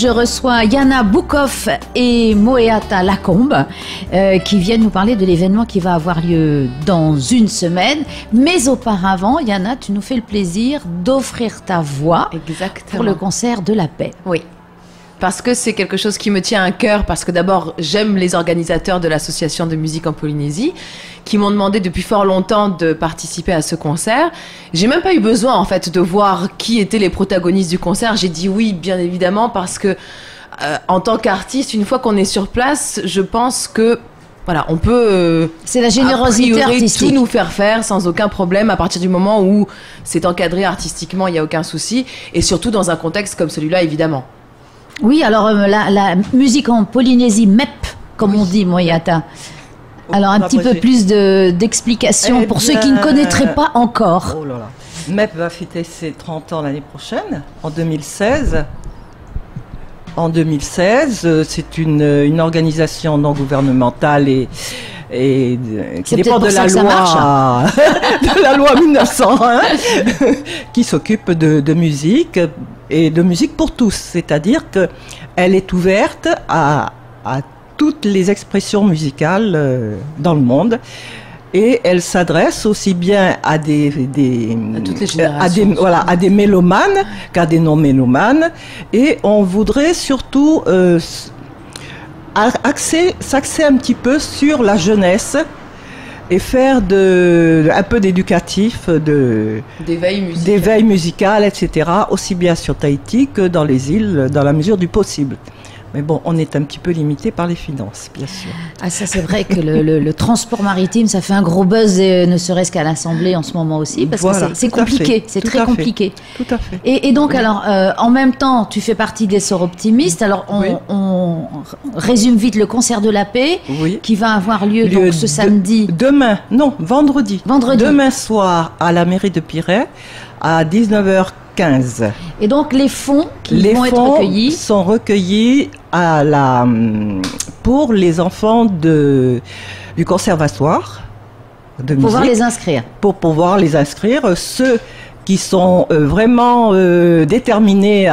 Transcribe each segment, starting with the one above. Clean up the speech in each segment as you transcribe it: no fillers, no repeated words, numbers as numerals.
je reçois Yana Boukov et Moeata Lacombe qui viennent nous parler de l'événement qui va avoir lieu dans une semaine. Mais auparavant, Yana, tu nous fais le plaisir d'offrir ta voix pour le concert de la paix. Oui. Parce que c'est quelque chose qui me tient à cœur, parce que d'abord, j'aime les organisateurs de l'association de musique en Polynésie, qui m'ont demandé depuis fort longtemps de participer à ce concert. J'ai même pas eu besoin, en fait, de voir qui étaient les protagonistes du concert. J'ai dit oui, bien évidemment, parce que, en tant qu'artiste, une fois qu'on est sur place, je pense que voilà, on peut c'est la générosité artistique. Tout nous faire sans aucun problème à partir du moment où c'est encadré artistiquement, il n'y a aucun souci. Et surtout dans un contexte comme celui-là, évidemment. Oui, alors la musique en Polynésie, MEP, comme on dit, Moeata. Alors un petit peu plus d'explications pour ceux qui ne connaîtraient pas encore. Oh là là. MEP va fêter ses 30 ans l'année prochaine, en 2016. En 2016, c'est une organisation non gouvernementale et qui dépend de la loi de la loi 1901 qui s'occupe de musique et de musique pour tous, c'est-à-dire que elle est ouverte à toutes les expressions musicales dans le monde. Et elle s'adresse aussi bien à toutes les générations, à des mélomanes qu'à des non-mélomanes. Et on voudrait surtout s'axer un petit peu sur la jeunesse et faire un peu d'éducatif, d'éveil musical, etc., aussi bien sur Tahiti que dans les îles, dans la mesure du possible. Mais bon, on est un petit peu limité par les finances, bien sûr. Ah, ça, c'est vrai que le transport maritime, ça fait un gros buzz, ne serait-ce qu'à l'Assemblée en ce moment aussi, parce que c'est compliqué, c'est très compliqué. Tout à fait. Et donc, alors, en même temps, tu fais partie des Sœurs Optimistes. Alors, on résume vite le concert de la paix, qui va avoir lieu donc, ce samedi. Vendredi. Demain soir, à la mairie de Pirée, à 19h15. Et donc les fonds vont être recueillis sont recueillis pour les enfants du conservatoire de musique. Pour pouvoir les inscrire. Ceux qui sont vraiment déterminés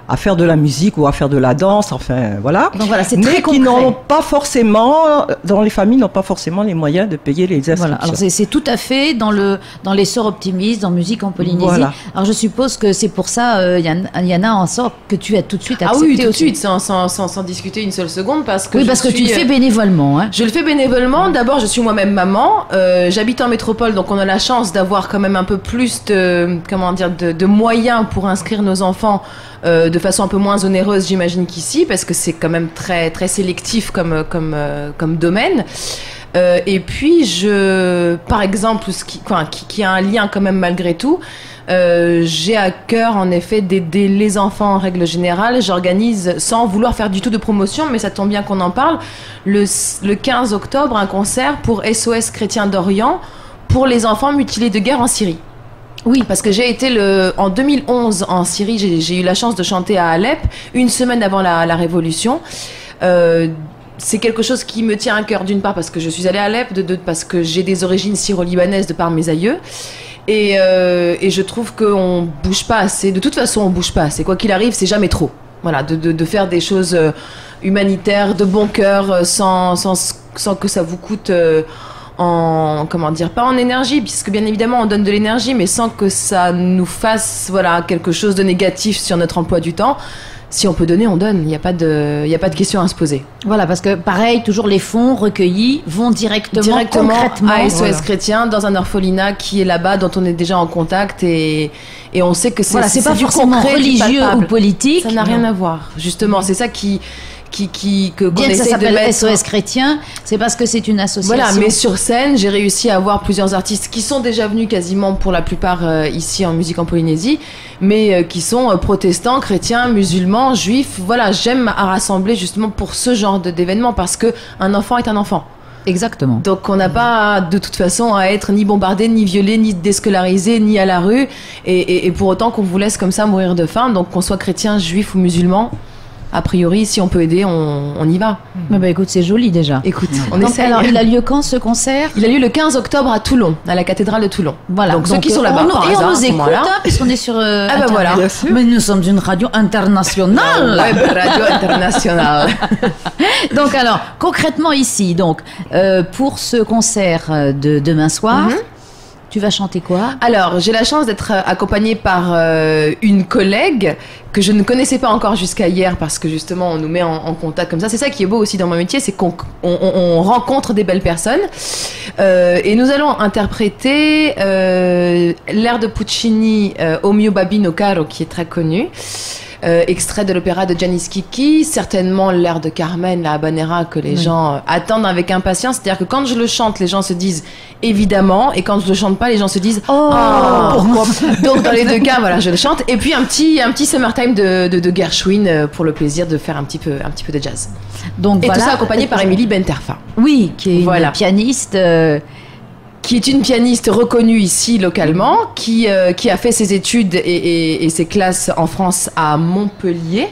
à faire de la musique ou à faire de la danse, enfin voilà. Donc voilà, c'est très concret. Mais qui n'ont pas forcément, dans les familles, n'ont pas forcément les moyens de payer les inscriptions. Voilà. Alors c'est tout à fait dans les Sœurs Optimistes, dans Musique en Polynésie. Voilà. Alors je suppose que c'est pour ça, Yana, en sorte que tu as tout de suite accepté. Ah oui, tout de suite, sans discuter une seule seconde, parce que tu le fais bénévolement. Hein. Je le fais bénévolement. D'abord, je suis moi-même maman. J'habite en métropole, donc on a la chance d'avoir quand même un peu plus de moyens pour inscrire nos enfants. De façon un peu moins onéreuse, j'imagine, qu'ici, parce que c'est quand même très, très sélectif comme domaine. Et puis, par exemple, qui a un lien quand même malgré tout, j'ai à cœur, en effet, d'aider les enfants en règle générale. J'organise, sans vouloir faire du tout de promotion, mais ça tombe bien qu'on en parle, le 15 octobre, un concert pour SOS Chrétiens d'Orient pour les enfants mutilés de guerre en Syrie. Oui, parce que j'ai été en 2011 en Syrie, j'ai eu la chance de chanter à Alep, une semaine avant la révolution. C'est quelque chose qui me tient à cœur, d'une part parce que je suis allée à Alep, de deux parce que j'ai des origines syro-libanaises de par mes aïeux. Et je trouve qu'on bouge pas assez. De toute façon, on bouge pas assez. Quoi qu'il arrive, c'est jamais trop. Voilà, de faire des choses humanitaires, de bon cœur, sans que ça vous coûte... pas en énergie, puisque bien évidemment on donne de l'énergie, mais sans que ça nous fasse quelque chose de négatif sur notre emploi du temps. Si on peut donner, on donne. Il n'y a pas de question à se poser. Voilà, parce que pareil, toujours les fonds recueillis vont directement concrètement à SOS Chrétien, dans un orphelinat qui est là-bas, dont on est déjà en contact, et on sait que c'est pas forcément concret, religieux ou politique. Ça n'a rien à voir. Justement, c'est ça que bien que ça s'appelle SOS Chrétien, c'est parce que c'est une association. Voilà, mais sur scène, j'ai réussi à avoir plusieurs artistes qui sont déjà venus quasiment pour la plupart ici en musique en Polynésie, mais qui sont protestants, chrétiens, musulmans, juifs. Voilà, j'aime à rassembler justement pour ce genre d'événement, parce que un enfant est un enfant. Exactement. Donc on n'a pas de toute façon à être ni bombardé, ni violé, ni déscolarisé, ni à la rue, et pour autant qu'on vous laisse comme ça mourir de faim. Donc qu'on soit chrétien, juif ou musulman, a priori, si on peut aider, on y va. Mais bah, écoute, c'est joli déjà. Écoute, on Donc, essaie. alors, il a lieu quand ce concert? Il a lieu le 15 octobre à Toulon, à la cathédrale de Toulon. Voilà. Donc ceux qui sont là-bas, par et hasard, on à nous ce écoute, moment-là. puisqu'on est sur bah Internet. voilà. Bien sûr. Mais nous sommes une radio internationale. Web Radio Internationale. Donc alors, concrètement ici, donc pour ce concert de demain soir, tu vas chanter quoi? Alors, j'ai la chance d'être accompagnée par une collègue que je ne connaissais pas encore jusqu'à hier parce que justement on nous met en contact comme ça. C'est ça qui est beau aussi dans mon métier, c'est qu'on rencontre des belles personnes. Et nous allons interpréter l'air de Puccini, O mio babbino caro, qui est très connu. Extrait de l'opéra de Gianni Schicchi, certainement l'air de Carmen, la habanera, que les gens attendent avec impatience. C'est-à-dire que quand je le chante, les gens se disent évidemment, et quand je le chante pas, les gens se disent pourquoi. Donc dans les deux cas, voilà, je le chante. Et puis un petit summertime de Gershwin pour le plaisir de faire un petit peu de jazz. Donc Et voilà. tout ça accompagné par Émilie Benterfa. Oui, qui est une pianiste. Qui est une pianiste reconnue ici localement, qui a fait ses études et ses classes en France à Montpellier,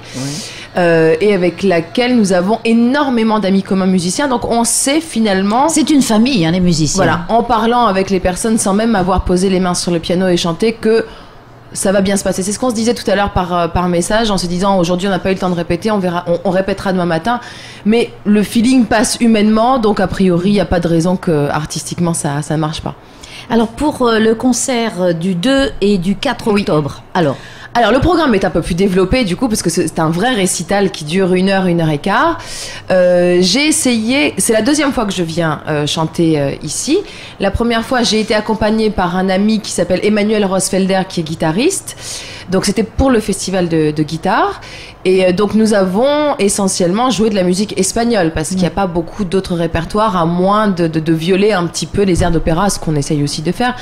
et avec laquelle nous avons énormément d'amis communs musiciens. Donc on sait finalement... C'est une famille, hein, les musiciens. Voilà, en parlant avec les personnes sans même avoir posé les mains sur le piano et chanté, que ça va bien se passer. C'est ce qu'on se disait tout à l'heure par message, en se disant aujourd'hui on n'a pas eu le temps de répéter, on répétera demain matin. Mais le feeling passe humainement, donc a priori il n'y a pas de raison que artistiquement ça ne marche pas. Alors pour le concert du 2 et du 4 octobre, Alors le programme est un peu plus développé du coup parce que c'est un vrai récital qui dure 1 heure et quart. J'ai essayé, c'est la deuxième fois que je viens chanter ici. La première fois j'ai été accompagnée par un ami qui s'appelle Emmanuel Rosfelder qui est guitariste. Donc c'était pour le festival de guitare. Et donc nous avons essentiellement joué de la musique espagnole parce qu'il n'y a pas beaucoup d'autres répertoires à moins de violer un petit peu les airs d'opéra, ce qu'on essaye aussi de faire.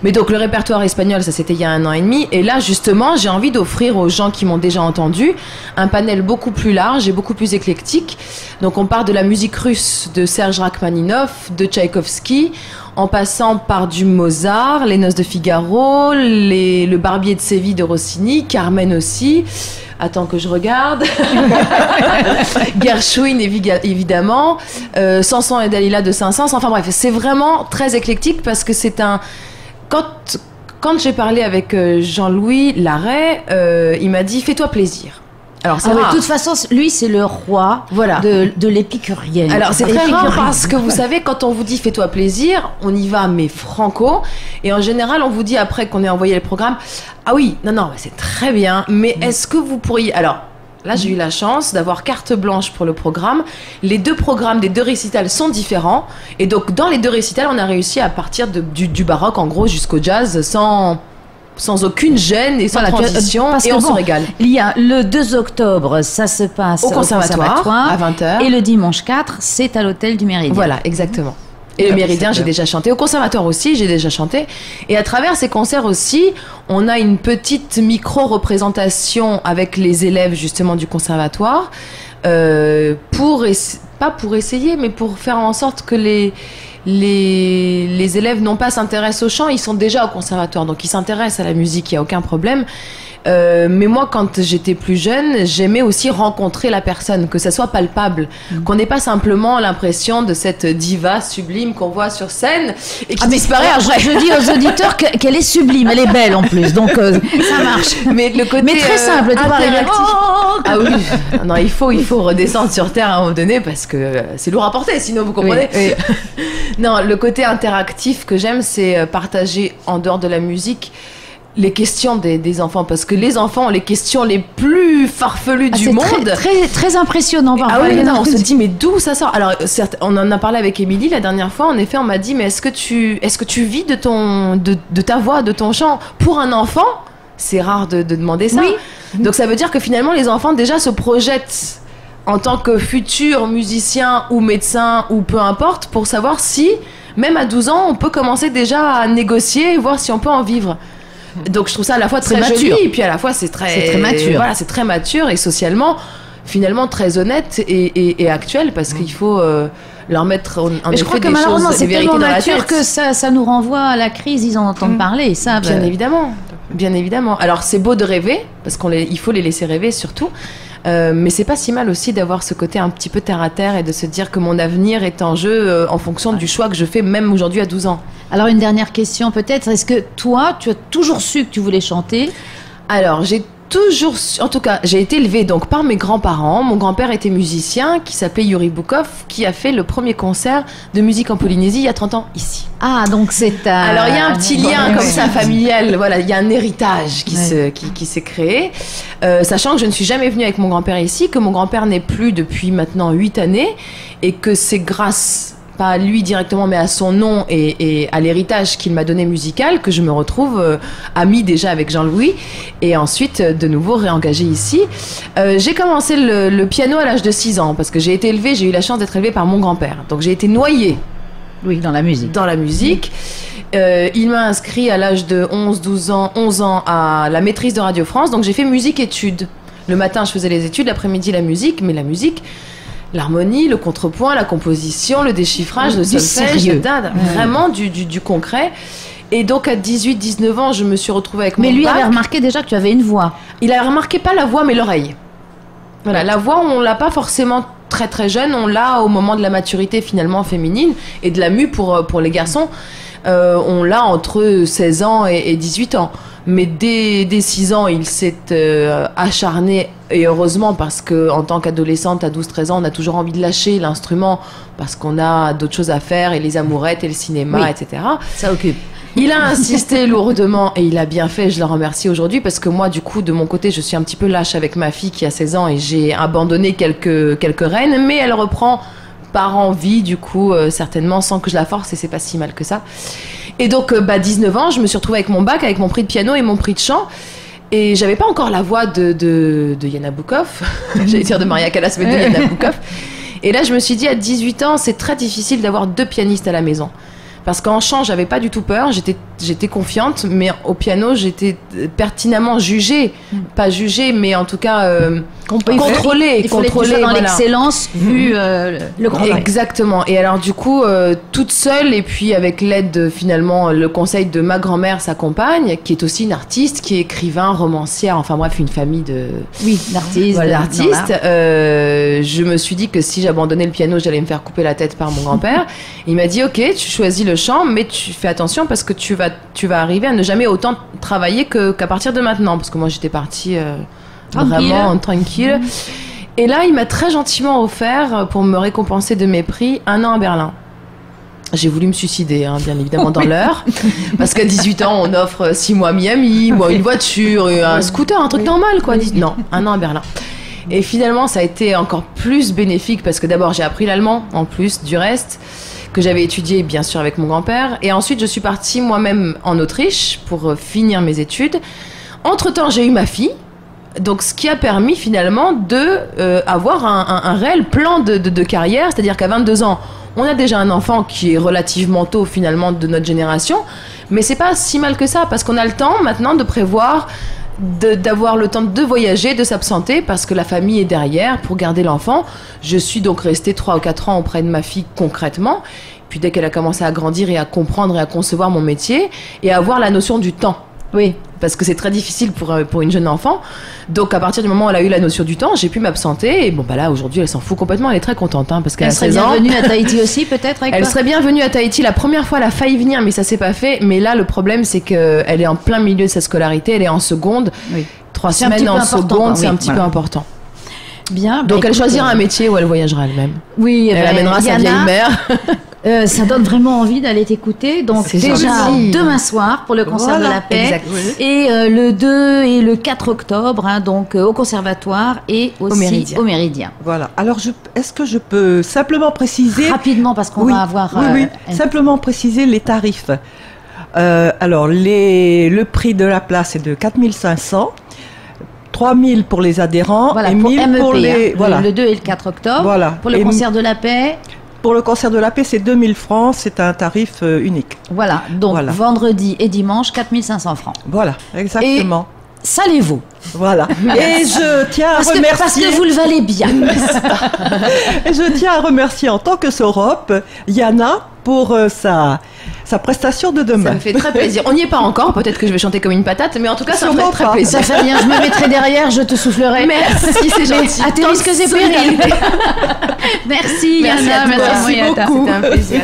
Mais donc le répertoire espagnol, ça c'était il y a 1 an et demi. Et là justement, j'ai envie d'offrir aux gens qui m'ont déjà entendu un panel beaucoup plus large et beaucoup plus éclectique. Donc on part de la musique russe de Serge Rachmaninov, de Tchaïkovski, en passant par du Mozart, les Noces de Figaro, le Barbier de Séville de Rossini, Carmen aussi. Attends que je regarde. Gershwin, évidemment. Samson et Dalila de Saint-Saëns. Enfin bref, c'est vraiment très éclectique parce que c'est un... Quand j'ai parlé avec Jean-Louis Larrey, il m'a dit « Fais-toi plaisir ». Alors c'est rare. de toute façon, lui c'est le roi de l'épicurienne. Alors c'est très rare parce que vous savez, quand on vous dit fais-toi plaisir, on y va mais franco. Et en général, on vous dit après qu'on ait envoyé le programme, ah oui, non, c'est très bien, mais est-ce que vous pourriez... Alors là, j'ai eu la chance d'avoir carte blanche pour le programme. Les 2 programmes des 2 récitals sont différents. Et donc dans les 2 récitals, on a réussi à partir du baroque en gros jusqu'au jazz sans aucune gêne et sans transition, et on se régale. Il y a le 2 octobre, ça se passe au conservatoire à 20h. Et le dimanche 4, c'est à l'hôtel du Méridien. Voilà, exactement. Et le Méridien, j'ai déjà chanté. Au conservatoire aussi, j'ai déjà chanté. Et à travers ces concerts aussi, on a une petite micro-représentation avec les élèves justement du conservatoire, pas pour essayer, mais pour faire en sorte que les élèves non pas s'intéressent au chant, ils sont déjà au conservatoire, donc ils s'intéressent à la musique, il n'y a aucun problème. Mais moi, quand j'étais plus jeune, j'aimais aussi rencontrer la personne, que ça soit palpable, qu'on n'ait pas simplement l'impression de cette diva sublime qu'on voit sur scène et qui disparaît après. Je dis aux auditeurs qu'elle est sublime, elle est belle en plus, donc ça marche. Mais le côté très simple, tu parles ah oui, non, il faut redescendre sur terre à un moment donné parce que c'est lourd à porter, sinon vous comprenez. Oui. Non, le côté interactif que j'aime, c'est partager en dehors de la musique les questions des enfants, parce que les enfants ont les questions les plus farfelues du monde. Très, très impressionnant. Ah oui, non, on se dit mais d'où ça sort? Alors certes, on en a parlé avec Émilie la dernière fois. En effet, on m'a dit mais est-ce que tu vis de ta voix, de ton chant? Pour un enfant, c'est rare de demander ça. Oui. Donc ça veut dire que finalement les enfants déjà se projettent en tant que futurs musiciens ou médecins ou peu importe, pour savoir si même à 12 ans on peut commencer déjà à négocier et voir si on peut en vivre. Donc je trouve ça à la fois très joli et puis à la fois c'est très mature. Voilà, c'est très mature et socialement finalement très honnête et actuel, parce qu'il faut leur mettre en je crois effet que des malheureusement choses, c'est des vérités tellement dans la mature tête. que ça nous renvoie à la crise, ils en entendent parler, ça. Bien évidemment. Alors c'est beau de rêver, parce qu'il faut les laisser rêver surtout. Mais c'est pas si mal aussi d'avoir ce côté un petit peu terre à terre et de se dire que mon avenir est en jeu en fonction du choix que je fais même aujourd'hui à 12 ans. Alors une dernière question peut-être, est-ce que toi, tu as toujours su que tu voulais chanter? Alors j'ai toujours, en tout cas, j'ai été élevée donc par mes grands-parents. Mon grand-père était musicien, qui s'appelait Yuri Boukov, qui a fait le premier concert de musique en Polynésie il y a 30 ans ici. Ah, donc c'est un... Alors il y a un petit lien comme ça familial, voilà, il y a un héritage qui s'est créé, sachant que je ne suis jamais venue avec mon grand-père ici, que mon grand-père n'est plus depuis maintenant 8 années, et que c'est grâce... pas à lui directement, mais à son nom et à l'héritage qu'il m'a donné musical, que je me retrouve amie déjà avec Jean-Louis, et ensuite de nouveau réengagée ici. J'ai commencé le piano à l'âge de 6 ans, parce que j'ai eu la chance d'être élevée par mon grand-père. Donc j'ai été noyée dans la musique. Dans la musique. Il m'a inscrit à l'âge de 11 ans à la maîtrise de Radio France, donc j'ai fait musique-études. Le matin, je faisais les études, l'après-midi, la musique, mais la musique... L'harmonie, le contrepoint, la composition, le déchiffrage, le solfège, vraiment du concret. Et donc à 18-19 ans, je me suis retrouvée avec mon bac. Mais lui avait remarqué déjà que tu avais une voix. Il a remarqué pas la voix, mais l'oreille. Voilà, la voix, on l'a pas forcément très très jeune, on l'a au moment de la maturité finalement féminine et de la mue pour les garçons. On l'a entre 16 ans et 18 ans. Mais dès 6 ans, il s'est acharné, et heureusement, parce qu'en tant qu'adolescente, à 12-13 ans, on a toujours envie de lâcher l'instrument, parce qu'on a d'autres choses à faire, et les amourettes, et le cinéma, etc. Ça occupe. Il a insisté lourdement, et il a bien fait, je le remercie aujourd'hui, parce que moi, du coup, de mon côté, je suis un petit peu lâche avec ma fille qui a 16 ans, et j'ai abandonné quelques rênes, mais elle reprend par envie, du coup, certainement, sans que je la force, et c'est pas si mal que ça. Et donc, 19 ans, je me suis retrouvée avec mon bac, avec mon prix de piano et mon prix de chant. Et j'avais pas encore la voix de Yana Boukov. J'allais dire de Maria Callas, mais de Yana Boukov. Et là, je me suis dit, à 18 ans, c'est très difficile d'avoir 2 pianistes à la maison. Parce qu'en chant, j'avais pas du tout peur, j'étais confiante, mais au piano, j'étais pertinemment jugée. Pas jugée, mais en tout cas contrôlée. Il fallait que tu sois dans l'excellence, vu le grand bac. Exactement. Et alors du coup, toute seule, et puis avec l'aide finalement, le conseil de ma grand-mère, sa compagne, qui est aussi une artiste, qui est écrivain, romancière, enfin bref, une famille d'artistes. Voilà, d'artistes. Je me suis dit que si j'abandonnais le piano, j'allais me faire couper la tête par mon grand-père. Il m'a dit, ok, tu choisis le chant, mais tu fais attention parce que tu vas arriver à ne jamais autant travailler qu'à partir de maintenant, parce que moi j'étais partie vraiment tranquille. Et là, il m'a très gentiment offert, pour me récompenser de mes prix, 1 an à Berlin. J'ai voulu me suicider, hein, bien évidemment, dans l'heure. Parce qu'à 18 ans, on offre 6 mois à Miami, bon, une voiture, un scooter, un truc normal, quoi. Non, 1 an à Berlin. Et finalement, ça a été encore plus bénéfique parce que d'abord, j'ai appris l'allemand, en plus du reste, que j'avais étudié, bien sûr, avec mon grand-père. Et ensuite, je suis partie moi-même en Autriche pour finir mes études. Entre-temps, j'ai eu ma fille. Donc, ce qui a permis finalement d'avoir un réel plan de carrière. C'est-à-dire qu'à 22 ans, on a déjà un enfant qui est relativement tôt finalement de notre génération. Mais c'est pas si mal que ça parce qu'on a le temps maintenant de prévoir, d'avoir le temps de voyager, de s'absenter parce que la famille est derrière pour garder l'enfant. Je suis donc restée 3 ou 4 ans auprès de ma fille concrètement. Puis dès qu'elle a commencé à grandir et à comprendre et à concevoir mon métier et à avoir la notion du temps. Oui, parce que c'est très difficile pour une jeune enfant. Donc à partir du moment où elle a eu la notion du temps, j'ai pu m'absenter. Et bon, bah là, aujourd'hui, elle s'en fout complètement. Elle est très contente parce qu'elle a 16 ans. Elle serait bienvenue à Tahiti aussi, peut-être avec Elle toi serait bienvenue à Tahiti. La première fois, elle a failli venir, mais ça s'est pas fait. Mais là, le problème, c'est qu'elle est en plein milieu de sa scolarité. Elle est en seconde. Oui. 3 semaines en seconde, c'est un petit peu important. Bien. Donc elle choisira un métier où elle voyagera elle-même. Oui, elle amènera sa vieille mère. Ça donne vraiment envie d'aller t'écouter. Donc c'est déjà gentil. Demain soir pour le concert de la paix. Exact. Et le 2 et le 4 octobre, hein, donc au Conservatoire et aussi au Méridien. Voilà. Alors est-ce que je peux simplement préciser rapidement parce qu'on va avoir simplement préciser les tarifs. Alors le prix de la place est de 4 500. 3 000 pour les adhérents et 1 000 pour les... Voilà. Le 2 et le 4 octobre. Voilà. Pour le concert de la paix. Pour le concert de la paix, c'est 2 000 francs. C'est un tarif unique. Voilà. Donc, vendredi et dimanche, 4 500 francs. Voilà, exactement. Et salez-vous. Voilà. Et je tiens à remercier... Parce que vous le valez bien. Et je tiens à remercier en tant que Sorop, Yana, pour sa prestation de demain. Ça me fait très plaisir. On n'y est pas encore, peut-être que je vais chanter comme une patate, mais en tout cas, ça me fait très plaisir. Ça fait rien, je me mettrai derrière, je te soufflerai. Merci, c'est gentil. À tes risques et périls. Merci Yana, merci beaucoup. C'était un plaisir.